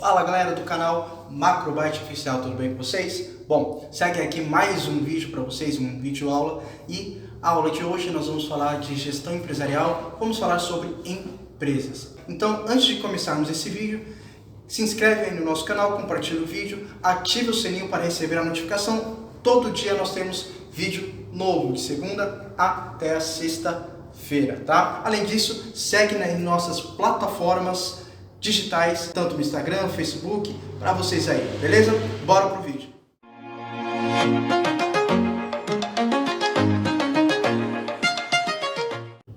Fala galera do canal Macrobyte Oficial, tudo bem com vocês? Bom, segue aqui mais um vídeo para vocês, um vídeo aula, e a aula de hoje nós vamos falar de gestão empresarial, vamos falar sobre empresas. Então, antes de começarmos esse vídeo, se inscreve aí no nosso canal, compartilha o vídeo, ative o sininho para receber a notificação. Todo dia nós temos vídeo novo, de segunda até a sexta-feira, tá? Além disso, segue nas nossas plataformas digitais, tanto no Instagram, Facebook, para vocês aí, beleza? Bora pro vídeo.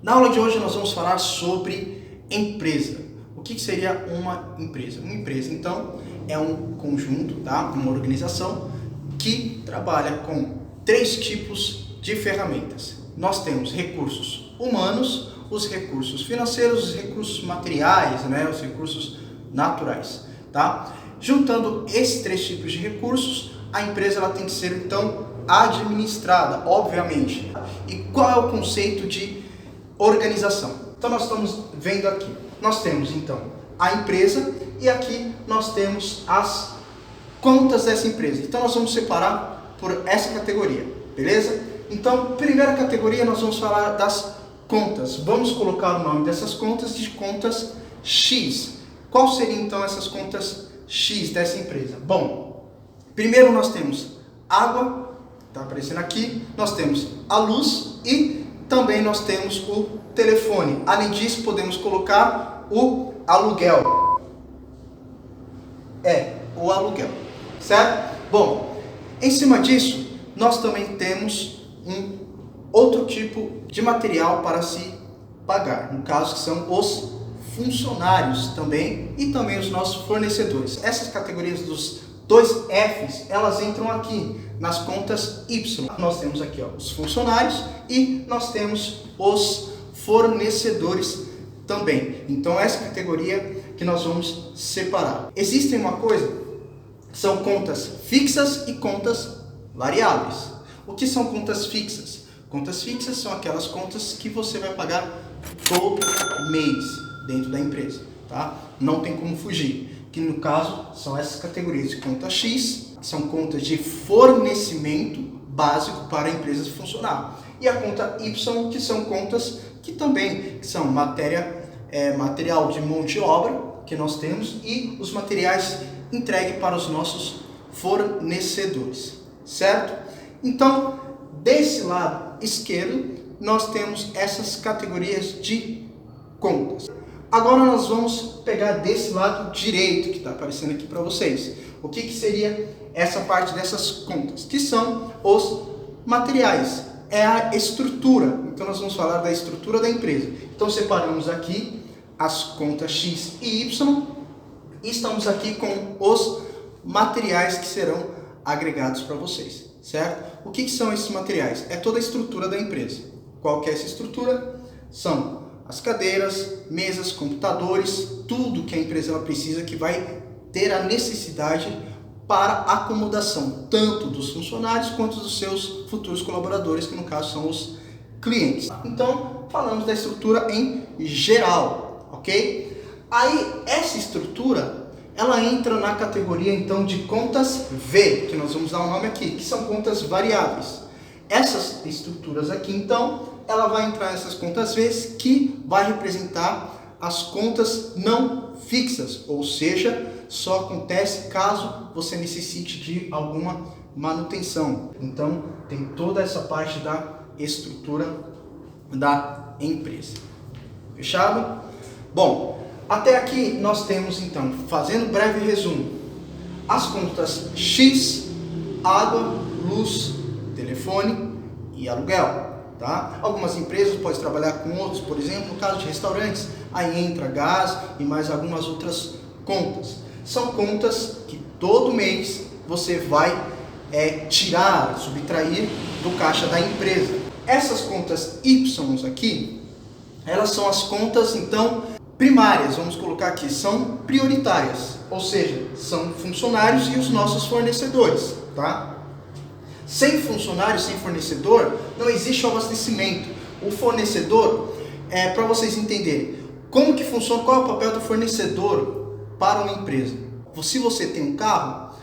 Na aula de hoje nós vamos falar sobre empresa. O que seria uma empresa? Uma empresa, então, é um conjunto, tá? Uma organização que trabalha com três tipos de ferramentas. Nós temos recursos humanos, os recursos financeiros, os recursos materiais, né, os recursos naturais, tá? Juntando esses três tipos de recursos, a empresa ela tem que ser então administrada, obviamente. E qual é o conceito de organização? Então nós estamos vendo aqui, nós temos então a empresa e aqui nós temos as contas dessa empresa. Então nós vamos separar por essa categoria, beleza? Então, primeira categoria nós vamos falar das contas. Vamos colocar o nome dessas contas de contas X. Qual seriam então essas contas X dessa empresa? Bom, primeiro nós temos água, está aparecendo aqui, nós temos a luz e também nós temos o telefone. Além disso, podemos colocar o aluguel. O aluguel, certo? Bom, em cima disso, nós também temos um outro tipo de material para se pagar, no caso que são os funcionários também e também os nossos fornecedores. Essas categorias dos dois Fs, elas entram aqui nas contas Y. Nós temos aqui os funcionários e nós temos os fornecedores também. Então essa categoria que nós vamos separar. Existem uma coisa, são contas fixas e contas variáveis. O que são contas fixas? Contas fixas são aquelas contas que você vai pagar todo mês dentro da empresa, tá? Não tem como fugir. Que no caso são essas categorias de conta X, são contas de fornecimento básico para a empresa funcionar. E a conta Y, que são contas que também são material de mão de obra que nós temos e os materiais entregues para os nossos fornecedores, certo? Então, desse lado esquerdo, nós temos essas categorias de contas. Agora nós vamos pegar desse lado direito, que está aparecendo aqui para vocês. O que seria essa parte dessas contas? Que são os materiais, é a estrutura. Então nós vamos falar da estrutura da empresa. Então separamos aqui as contas X e Y e estamos aqui com os materiais que serão agregados para vocês, certo? O que são esses materiais? É toda a estrutura da empresa. Qual que é essa estrutura? São as cadeiras, mesas, computadores, tudo que a empresa ela precisa que vai ter a necessidade para a acomodação, tanto dos funcionários quanto dos seus futuros colaboradores, que no caso são os clientes. Então, falamos da estrutura em geral, ok? Aí, essa estrutura ela entra na categoria então de contas V, que nós vamos dar um nome aqui, que são contas variáveis. Essas estruturas aqui então, ela vai entrar nessas contas V, que vai representar as contas não fixas, ou seja, só acontece caso você necessite de alguma manutenção. Então, tem toda essa parte da estrutura da empresa. Fechado? Bom, até aqui nós temos então, fazendo um breve resumo, as contas X, água, luz, telefone e aluguel, tá? Algumas empresas podem trabalhar com outros, por exemplo, no caso de restaurantes, aí entra gás e mais algumas outras contas. São contas que todo mês você vai tirar, subtrair do caixa da empresa. Essas contas Y aqui, elas são as contas então primárias, vamos colocar aqui, são prioritárias, ou seja, são funcionários e os nossos fornecedores, tá? Sem funcionário, sem fornecedor, não existe o abastecimento. O fornecedor, para vocês entenderem, como que funciona, qual é o papel do fornecedor para uma empresa? se você tem um carro,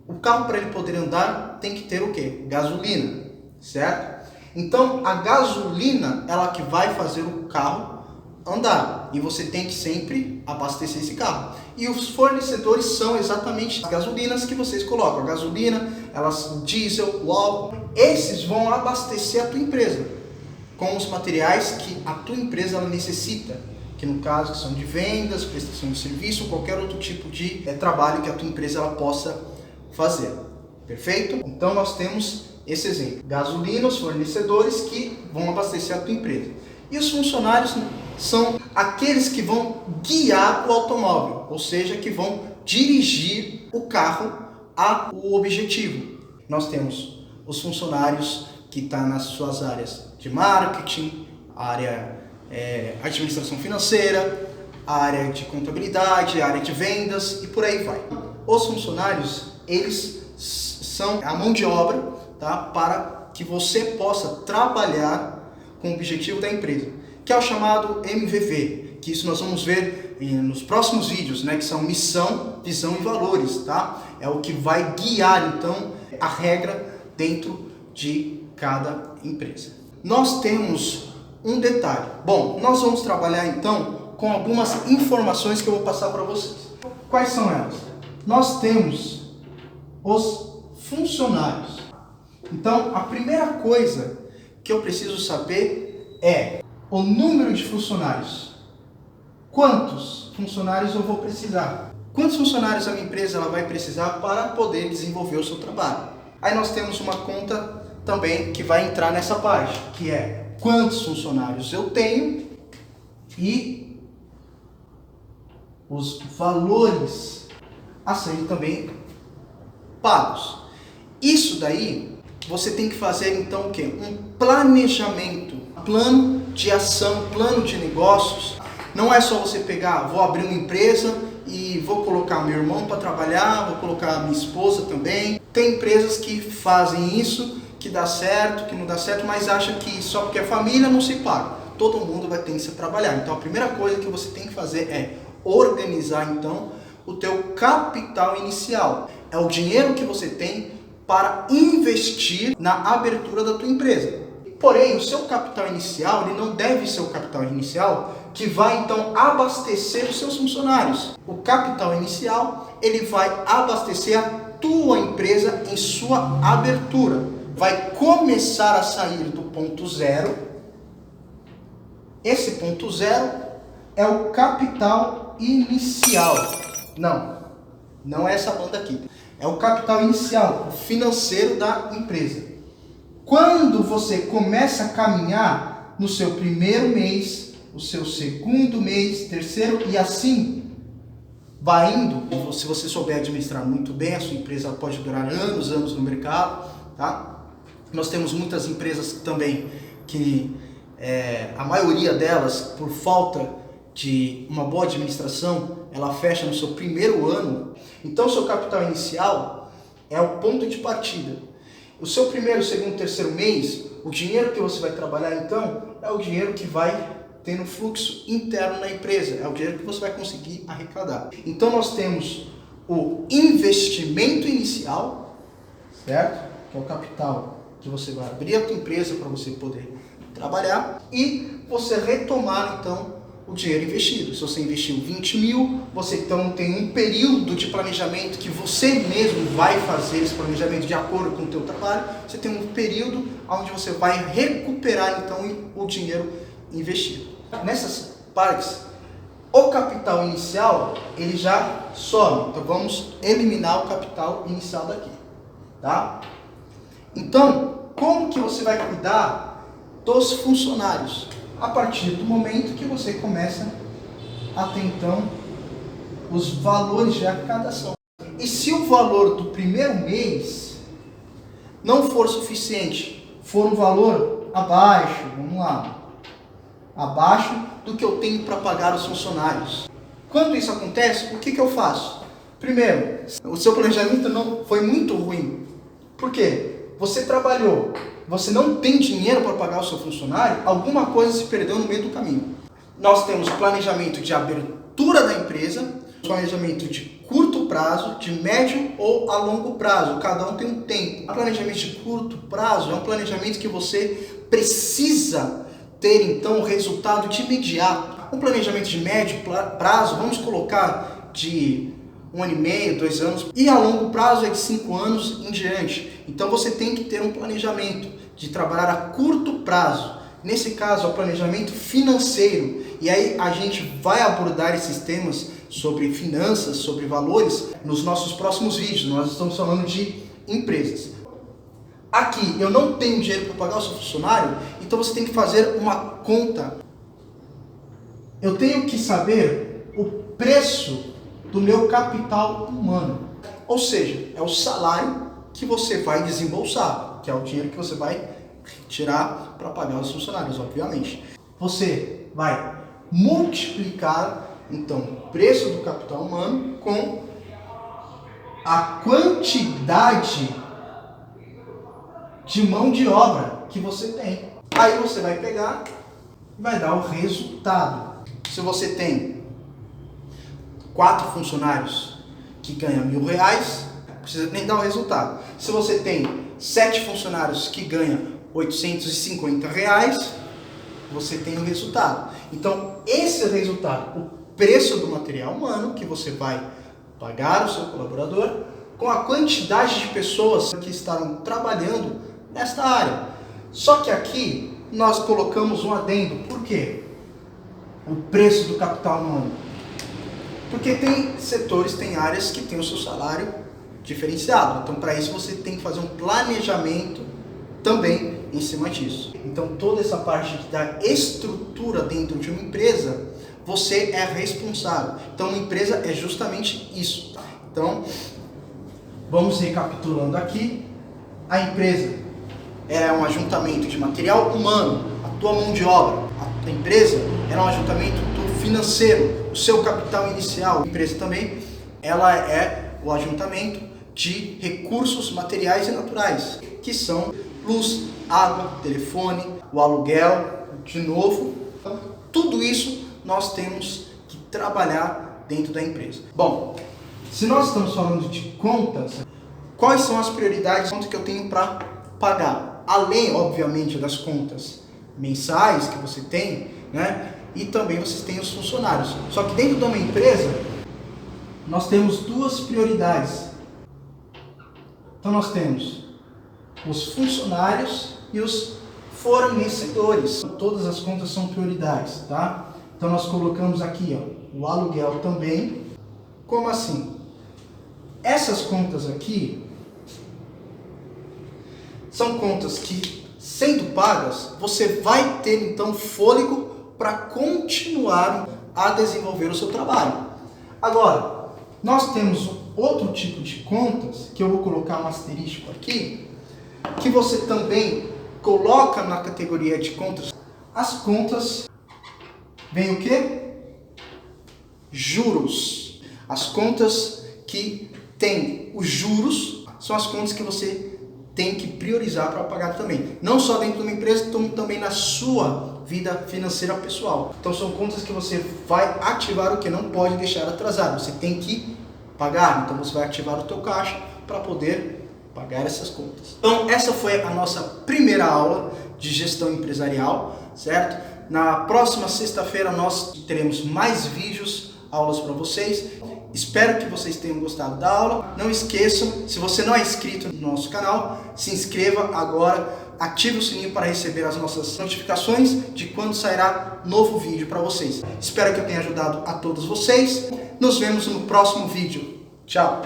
o carro para ele poder andar tem que ter o quê? Gasolina, certo? Então a gasolina ela que vai fazer o carro andar e você tem que sempre abastecer esse carro. E os fornecedores são exatamente as gasolinas que vocês colocam. A gasolina, elas diesel, o álcool, esses vão abastecer a tua empresa com os materiais que a tua empresa ela necessita, que no caso são de vendas, prestação de serviço, qualquer outro tipo de trabalho que a tua empresa ela possa fazer. Perfeito? Então nós temos esse exemplo. Gasolina, os fornecedores que vão abastecer a tua empresa. E os funcionários são aqueles que vão guiar o automóvel, ou seja, que vão dirigir o carro ao objetivo. Nós temos os funcionários que estão nas suas áreas de marketing, área administração financeira, área de contabilidade, área de vendas e por aí vai. Os funcionários, eles são a mão de obra, tá? Para que você possa trabalhar com o objetivo da empresa, que é o chamado MVV, que isso nós vamos ver nos próximos vídeos, né? Que são missão, visão e valores, tá? É o que vai guiar então a regra dentro de cada empresa. Nós temos um detalhe. Bom, nós vamos trabalhar então com algumas informações que eu vou passar para vocês. Quais são elas? Nós temos os funcionários. Então, a primeira coisa que eu preciso saber é o número de funcionários. Quantos funcionários eu vou precisar? Quantos funcionários a minha empresa ela vai precisar para poder desenvolver o seu trabalho? Aí nós temos uma conta também que vai entrar nessa parte, que é quantos funcionários eu tenho e os valores a serem também pagos. Isso daí você tem que fazer então o quê? Um planejamento, plano de ação, plano de negócios. Não é só você pegar, vou abrir uma empresa e vou colocar meu irmão para trabalhar, vou colocar a minha esposa também. Tem empresas que fazem isso, que dá certo, que não dá certo, mas acha que só porque é família não se paga. Todo mundo vai ter que se trabalhar. Então a primeira coisa que você tem que fazer é organizar então o teu capital inicial. É o dinheiro que você tem para investir na abertura da tua empresa. Porém, o seu capital inicial, ele não deve ser o capital inicial que vai então abastecer os seus funcionários. O capital inicial, ele vai abastecer a tua empresa em sua abertura. Vai começar a sair do ponto zero. Esse ponto zero é o capital inicial. Não é essa banda aqui. É o capital inicial, o financeiro da empresa. Quando você começa a caminhar no seu primeiro mês, o seu segundo mês, terceiro e assim vai indo. Se você souber administrar muito bem, a sua empresa pode durar anos no mercado, tá? Nós temos muitas empresas também que a maioria delas, por falta de uma boa administração, ela fecha no seu primeiro ano. Então, o seu capital inicial é o ponto de partida. O seu primeiro, segundo, terceiro mês, o dinheiro que você vai trabalhar, então, é o dinheiro que vai ter no fluxo interno na empresa. É o dinheiro que você vai conseguir arrecadar. Então, nós temos o investimento inicial, certo? Que é o capital que você vai abrir a tua empresa para você poder trabalhar e você retomar, então, o dinheiro investido. Se você investiu 20 mil, você então tem um período de planejamento que você mesmo vai fazer esse planejamento de acordo com o teu trabalho. Você tem um período onde você vai recuperar então o dinheiro investido. Nessas partes, o capital inicial ele já some. Então vamos eliminar o capital inicial daqui, tá? Então, como que você vai cuidar dos funcionários? A partir do momento que você começa a ter, então, os valores de arrecadação. E se o valor do primeiro mês não for suficiente, for um valor abaixo, vamos lá, abaixo do que eu tenho para pagar os funcionários. Quando isso acontece, o que eu faço? Primeiro, o seu planejamento não foi muito ruim. Por quê? Você trabalhou, você não tem dinheiro para pagar o seu funcionário, alguma coisa se perdeu no meio do caminho. Nós temos planejamento de abertura da empresa, planejamento de curto prazo, de médio ou a longo prazo. Cada um tem um tempo. O planejamento de curto prazo é um planejamento que você precisa ter, então, resultado de imediato. Um planejamento de médio prazo, vamos colocar de 1 ano e meio, 2 anos, e a longo prazo é de 5 anos em diante. Então você tem que ter um planejamento de trabalhar a curto prazo. Nesse caso, é o planejamento financeiro. E aí a gente vai abordar esses temas sobre finanças, sobre valores, nos nossos próximos vídeos. Nós estamos falando de empresas. Aqui, eu não tenho dinheiro para pagar o seu funcionário, então você tem que fazer uma conta. Eu tenho que saber o preço do meu capital humano. Ou seja, é o salário que você vai desembolsar, que é o dinheiro que você vai tirar para pagar os funcionários, obviamente. Você vai multiplicar, então, o preço do capital humano com a quantidade de mão de obra que você tem. Aí você vai pegar e vai dar o resultado. Se você tem 4 funcionários que ganham R$1.000, não precisa nem dar o resultado. Se você tem 7 funcionários que ganham R$850, você tem o resultado. Então, esse é o resultado, o preço do material humano que você vai pagar o seu colaborador com a quantidade de pessoas que estarão trabalhando nesta área. Só que aqui nós colocamos um adendo. Por quê? O preço do capital humano. Porque tem setores, tem áreas que tem o seu salário diferenciado. Então, para isso, você tem que fazer um planejamento também em cima disso. Então, toda essa parte da estrutura dentro de uma empresa, você é responsável. Então, uma empresa é justamente isso. Então, vamos recapitulando aqui. A empresa é um ajuntamento de material humano, a tua mão de obra. A empresa é um ajuntamento do financeiro, o seu capital inicial. A empresa também, ela é o ajuntamento de recursos materiais e naturais, que são luz, água, telefone, o aluguel, de novo. Então, tudo isso nós temos que trabalhar dentro da empresa. Bom, se nós estamos falando de contas, quais são as prioridades que eu tenho para pagar? Além, obviamente, das contas mensais que você tem, né? E também vocês têm os funcionários. Só que dentro de uma empresa, nós temos 2 prioridades. Então nós temos os funcionários e os fornecedores. Todas as contas são prioridades, tá? Então nós colocamos aqui, ó, o aluguel também. Como assim? Essas contas aqui são contas que, sendo pagas, você vai ter então fôlego para continuar a desenvolver o seu trabalho. Agora, nós temos outro tipo de contas, que eu vou colocar um asterisco aqui, que você também coloca na categoria de contas. As contas, vem o quê? Juros. As contas que tem os juros são as contas que você tem que priorizar para pagar também. Não só dentro de uma empresa, como também na sua vida financeira pessoal. Então são contas que você vai ativar o que não pode deixar atrasado. Você tem que pagar. Então você vai ativar o teu caixa para poder pagar essas contas. Então essa foi a nossa primeira aula de gestão empresarial, certo? Na próxima sexta-feira nós teremos mais vídeos, aulas para vocês. Espero que vocês tenham gostado da aula. Não esqueçam, se você não é inscrito no nosso canal, se inscreva agora, ative o sininho para receber as nossas notificações de quando sairá novo vídeo para vocês. Espero que eu tenha ajudado a todos vocês. Nos vemos no próximo vídeo. Tchau!